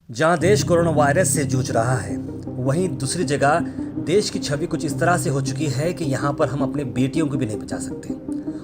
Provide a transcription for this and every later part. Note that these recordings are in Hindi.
जहां देश कोरोना वायरस से जूझ रहा है, वहीं दूसरी जगह देश की छवि कुछ इस तरह से हो चुकी है कि यहां पर हम अपने बेटियों को भी नहीं बचा सकते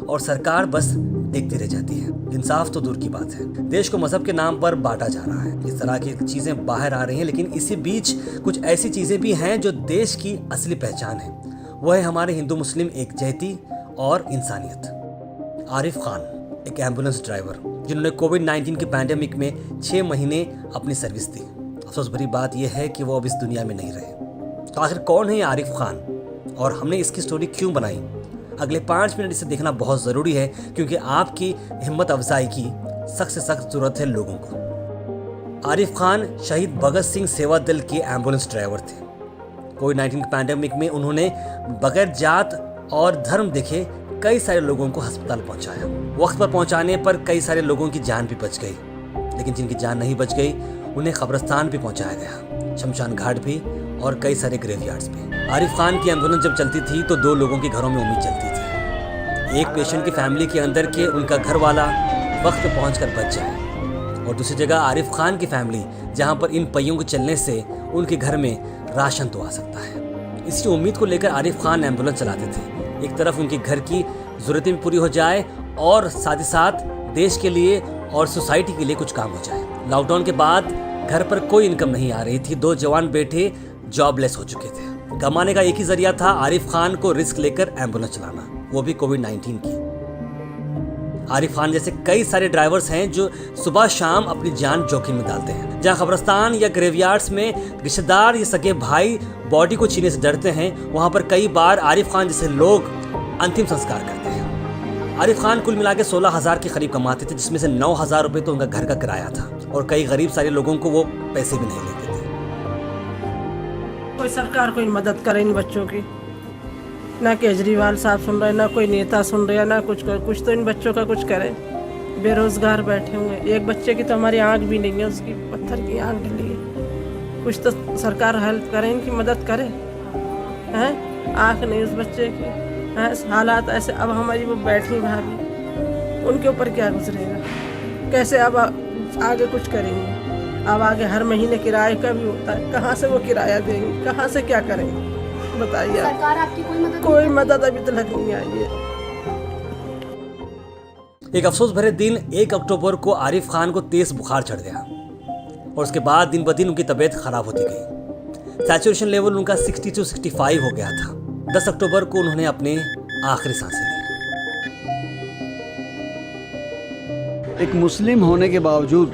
और सरकार बस देखती रह जाती है। इंसाफ तो दूर की बात है, देश को मजहब के नाम पर बांटा जा रहा है। इस तरह की चीजें बाहर आ रही हैं, लेकिन इसी बीच कुछ ऐसी चीजें भी हैं जो देश की असली पहचान है। वह है हमारे हिंदू मुस्लिम एकजुटता और इंसानियत। आरिफ खान एक एम्बुलेंस ड्राइवर जिन्होंने कोविड-19 के पैंडेमिक में 6 महीने अपनी सर्विस दी। अफसोस भरी बात यह है कि वो अब इस दुनिया में नहीं रहे। तो आखिर कौन है ये आरिफ खान और हमने इसकी स्टोरी क्यों बनाई? अगले 5 मिनट इसे देखना बहुत ज़रूरी है, क्योंकि आपकी हिम्मत अफजाई की सख्त से सख्त ज़रूरत है लोगों को। आरिफ खान शहीद भगत सिंह सेवा दल के एम्बुलेंस ड्राइवर थे। कोविड-19 के पैंडेमिक में उन्होंने बगैर जात और धर्म देखे कई सारे लोगों को अस्पताल पहुंचाया। वक्त पर पहुंचाने पर कई सारे लोगों की जान भी बच गई, लेकिन जिनकी जान नहीं बच गई उन्हें कब्रिस्तान भी पहुंचाया गया, शमशान घाट भी और कई सारे ग्रेवयार्ड्स भी। आरिफ खान की एम्बुलेंस जब चलती थी तो 2 लोगों के घरों में उम्मीद चलती थी। एक पेशेंट की फैमिली के अंदर के उनका घर वाला वक्त पर पहुंचकर बच जाए, और दूसरी जगह आरिफ खान की फैमिली जहां पर इन पहियों के चलने से उनके घर में राशन तो आ सकता है। इसी उम्मीद को लेकर आरिफ खान एम्बुलेंस चलाते थे। एक तरफ उनके घर की ज़रूरतें भी पूरी हो जाए और साथ ही साथ देश के लिए और सोसाइटी के लिए कुछ काम हो जाए। लॉकडाउन के बाद घर पर कोई इनकम नहीं आ रही थी। 2 जवान बेटे जॉबलेस हो चुके थे। कमाने का एक ही जरिया था आरिफ खान को रिस्क लेकर एम्बुलेंस चलाना, वो भी कोविड-19 की। आरिफ खान जैसे कई सारे ड्राइवर्स हैं जो सुबह शाम अपनी जान जोखिम में डालते हैं। जहां कब्रिस्तान या ग्रेवयार्ड्स में रिश्तेदार या सगे भाई बॉडी को छीनने से डरते हैं, वहां पर कई बार आरिफ खान जैसे लोग अंतिम संस्कार करते हैं। आरिफ खान कुल मिला के 16,000 के करीब कमाते थे, जिसमें से 9,000 रुपये तो उनका घर का किराया था, और कई गरीब सारे लोगों को वो पैसे भी नहीं लेते थे। कोई सरकार कोई मदद करे इन बच्चों की, ना केजरीवाल साहब सुन रहे, ना कोई नेता सुन रहे, ना कुछ तो इन बच्चों का कुछ करे। बेरोजगार बैठे हुए, एक बच्चे की तो हमारी आँख भी नहीं है, उसकी पत्थर की आँख डली है। कुछ तो सरकार हेल्प करे, इनकी मदद करे। हैं आँख नहीं उस बच्चे की, हालात ऐसे। अब हमारी वो बैठी भाभी, उनके ऊपर क्या गुजरेगा, कैसे अब आगे कुछ करेंगे? अब आगे हर महीने किराए का भी होता है, कहाँ से वो किराया देंगे, कहाँ से क्या करेंगे बताइए? सरकार आपकी कोई मदद अभी तक नहीं आई है। एक अफसोस भरे दिन 1 अक्टूबर को आरिफ खान को तेज बुखार चढ़ गया, और उसके बाद दिन ब दिन उनकी तबीयत खराब होती गई। सैचुरेशन लेवल उनका 60 से 65 हो गया था। 10 अक्टूबर को उन्होंने अपने आखिरी सांसें ली। एक मुस्लिम होने के बावजूद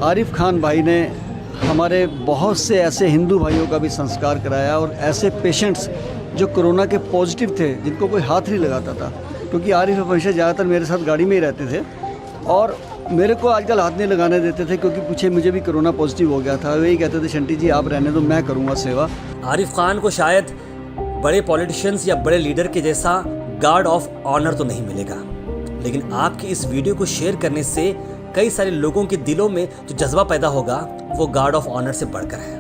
आरिफ खान भाई ने हमारे बहुत से ऐसे हिंदू भाइयों का भी संस्कार कराया, और ऐसे पेशेंट्स जो कोरोना के पॉजिटिव थे, जिनको कोई हाथ नहीं लगाता था, क्योंकि आरिफ हमेशा ज़्यादातर मेरे साथ गाड़ी में ही रहते थे और मेरे को आजकल हाथ नहीं लगाने देते थे, क्योंकि पीछे मुझे भी कोरोना पॉजिटिव हो गया था। वही कहते थे, शंटी जी आप रहने दो, मैं करूँगा सेवा। आरिफ खान को शायद बड़े पॉलिटिशियंस या बड़े लीडर के जैसा गार्ड ऑफ ऑनर तो नहीं मिलेगा, लेकिन आपकी इस वीडियो को शेयर करने से कई सारे लोगों के दिलों में जो जज्बा पैदा होगा वो गार्ड ऑफ ऑनर से बढ़कर है।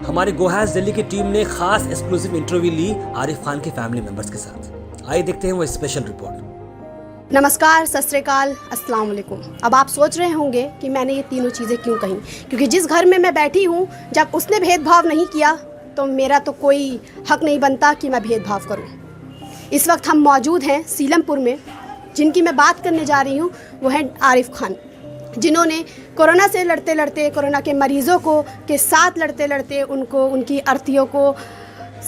हमारी गो हैज़ दिल्ली की टीम ने खास एक्सक्लूसिव इंटरव्यू ली आरिफ खान के फैमिली मेंबर्स के साथ। आइए देखते हैं वो स्पेशल रिपोर्ट। नमस्कार, सत श्री अकाल, अस्सलाम वालेकुम। अब आप सोच रहे होंगे कि मैंने ये तीनों चीज़ें क्यों कहीं, क्योंकि जिस घर में मैं बैठी हूँ, जब उसने भेदभाव नहीं किया तो मेरा तो कोई हक नहीं बनता कि मैं भेदभाव करूँ। इस वक्त हम मौजूद हैं सीलमपुर में। जिनकी मैं बात करने जा रही हूँ वो है आरिफ खान, जिन्होंने कोरोना से लड़ते लड़ते, कोरोना के मरीज़ों को के साथ लड़ते लड़ते, उनको उनकी अर्थियों को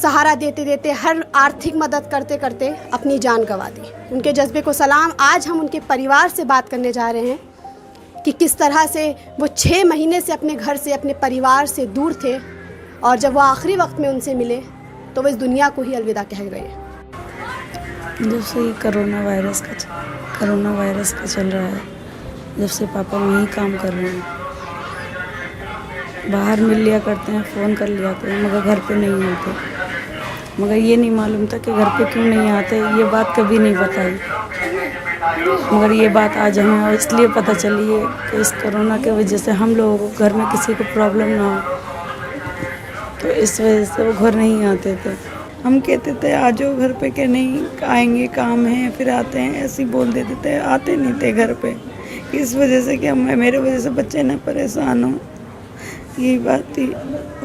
सहारा देते देते, हर आर्थिक मदद करते करते अपनी जान गंवा दी। उनके जज्बे को सलाम। आज हम उनके परिवार से बात करने जा रहे हैं कि किस तरह से वो 6 महीने से अपने घर से, अपने परिवार से दूर थे, और जब वो आखिरी वक्त में उनसे मिले तो वो इस दुनिया को ही अलविदा कह गए। जब से कोरोना वायरस का चल रहा है, जब से पापा वहीं काम कर रहे हैं, बाहर मिल लिया करते हैं, फ़ोन कर लिया करते हैं, मगर घर पे नहीं आते। मगर ये नहीं मालूम था कि घर पे क्यों नहीं आते, ये बात कभी नहीं बताई। मगर ये बात आज हमें इसलिए पता चली है कि इस कोरोना के वजह से हम लोगों को घर में किसी को प्रॉब्लम ना हो, तो इस वजह से वो घर नहीं आते थे। हम कहते थे आ जाओ घर पे, कि नहीं आएंगे, काम है, फिर आते हैं, ऐसे ही बोल देते थे, आते नहीं थे घर पे। इस वजह से कि मेरे वजह से बच्चे ना परेशान हों। यही बात थी।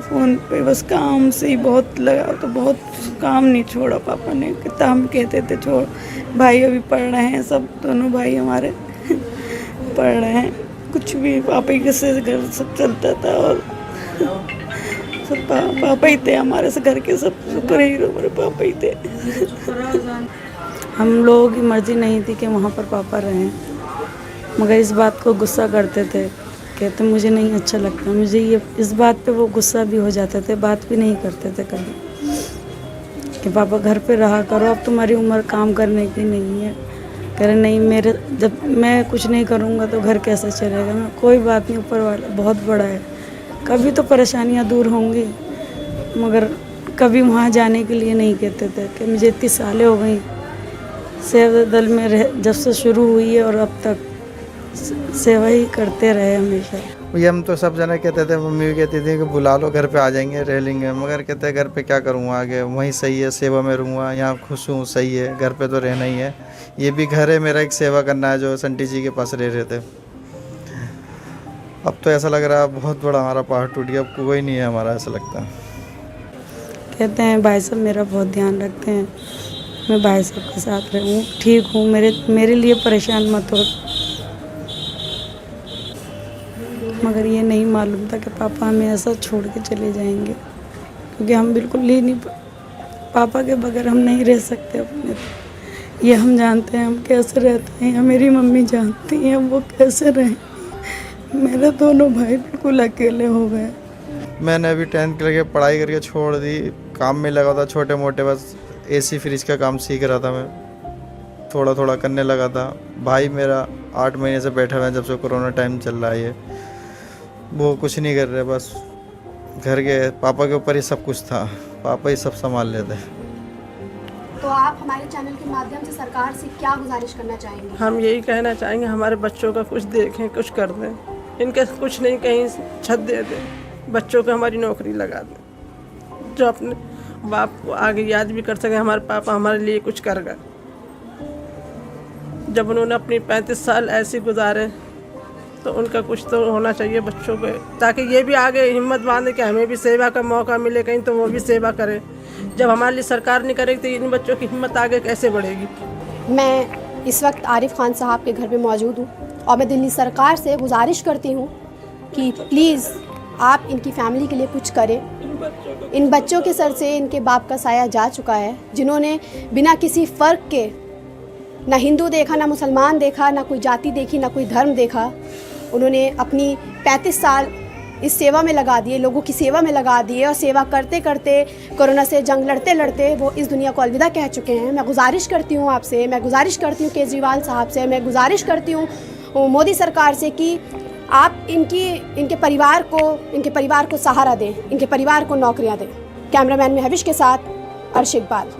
फ़ोन पे बस काम से ही बहुत लगा, तो बहुत काम नहीं छोड़ा पापा ने। कितना हम कहते थे छोड़, भाई अभी पढ़ रहे हैं, सब दोनों भाई हमारे पढ़ रहे हैं, कुछ भी पापा ही से घर सब चलता था। और सब पापा ही थे हमारे से, घर के सब सुपर हीरो मेरे पापा ही थे। हम लोगों की मर्ज़ी नहीं थी कि वहाँ पर पापा रहें, मगर इस बात को गुस्सा करते थे, कहते मुझे नहीं अच्छा लगता। मुझे ये इस बात पे वो गुस्सा भी हो जाते थे, बात भी नहीं करते थे कभी कि पापा घर पे रहा करो, अब तुम्हारी उम्र काम करने की नहीं है। कह रहे नहीं, मेरे जब मैं कुछ नहीं करूँगा तो घर कैसे चलेगा। मैं कोई बात नहीं, ऊपर वाला बहुत बड़ा है, कभी तो परेशानियाँ दूर होंगी, मगर कभी वहाँ जाने के लिए नहीं कहते थे। कि मुझे इतनी सालें हो गई सेवा दल में रह, जब से शुरू हुई है और अब तक सेवा ही करते रहे हमेशा। ये हम तो सब जने कहते थे, मम्मी भी कहती थी कि बुला लो, घर पे आ जाएंगे, रह लेंगे, मगर कहते घर पे क्या करूँगा आगे, वहीं सही है, सेवा में रहूँगा, यहाँ खुश हूँ, सही है, घर पे तो रहना ही है। ये भी घर है मेरा, एक सेवा करना है जो संटी जी के पास रह रहे थे। अब तो ऐसा लग रहा है बहुत बड़ा हमारा पहाड़ टूट गया, अब कोई नहीं है हमारा, ऐसा लगता है। कहते हैं भाई साहब मेरा बहुत ध्यान रखते हैं, मैं भाई साहब के साथ रहूँ, ठीक हूँ, मेरे लिए परेशान मत हो। मगर ये नहीं मालूम था कि पापा हमें ऐसा छोड़ के चले जाएंगे, क्योंकि हम बिल्कुल ही नहीं, पापा के बगैर हम नहीं रह सकते अपने। ये हम जानते हैं हम कैसे रहते हैं, या मेरी मम्मी जानती हैं वो कैसे रहे। मेरे दोनों भाई बिल्कुल अकेले हो गए। मैंने अभी 10th करके पढ़ाई करके छोड़ दी, काम में लगा था छोटे मोटे, बस AC फ्रिज का काम सीख रहा था, मैं थोड़ा थोड़ा करने लगा था। भाई मेरा 8 महीने से बैठा हुआ है, जब से कोरोना टाइम चल रहा है, ये वो कुछ नहीं कर रहे, बस घर के पापा के ऊपर ही सब कुछ था, पापा ही सब संभाल लेते। तो आप हमारे चैनल के माध्यम से सरकार से क्या गुजारिश करना चाहेंगे? हम यही कहना चाहेंगे हमारे बच्चों का कुछ देखें, कुछ कर दें, इनके कुछ नहीं कहीं छत दे दें, बच्चों को हमारी नौकरी लगा दें, जो अपने बाप को आगे याद भी कर सके हमारे पापा हमारे लिए कुछ कर गए। जब उन्होंने अपनी 35 साल ऐसे गुजारे तो उनका कुछ तो होना चाहिए बच्चों पे, ताकि ये भी आगे हिम्मत बांधे कि हमें भी सेवा का मौका मिले कहीं, तो वो भी सेवा करें। जब हमारे लिए सरकार नहीं करेगी तो इन बच्चों की हिम्मत आगे कैसे बढ़ेगी। मैं इस वक्त आरिफ खान साहब के घर पे मौजूद हूँ और मैं दिल्ली सरकार से गुजारिश करती हूँ कि प्लीज़ आप इनकी फैमिली के लिए कुछ करें। इन बच्चों के सर से इनके बाप का साया जा चुका है, जिन्होंने बिना किसी फ़र्क के, ना हिंदू देखा, ना मुसलमान देखा, ना कोई जाति देखी, ना कोई धर्म देखा, उन्होंने अपनी 35 साल इस सेवा में लगा दिए, लोगों की सेवा में लगा दिए, और सेवा करते करते, कोरोना से जंग लड़ते लड़ते वो इस दुनिया को अलविदा कह चुके हैं। मैं गुजारिश करती हूँ आपसे, मैं गुजारिश करती हूँ केजरीवाल साहब से, मैं गुजारिश करती हूँ मोदी सरकार से कि आप इनके परिवार को सहारा दें, इनके परिवार को नौकरियाँ दें। कैमरामैन में हविश के साथ अर्श इकबाल।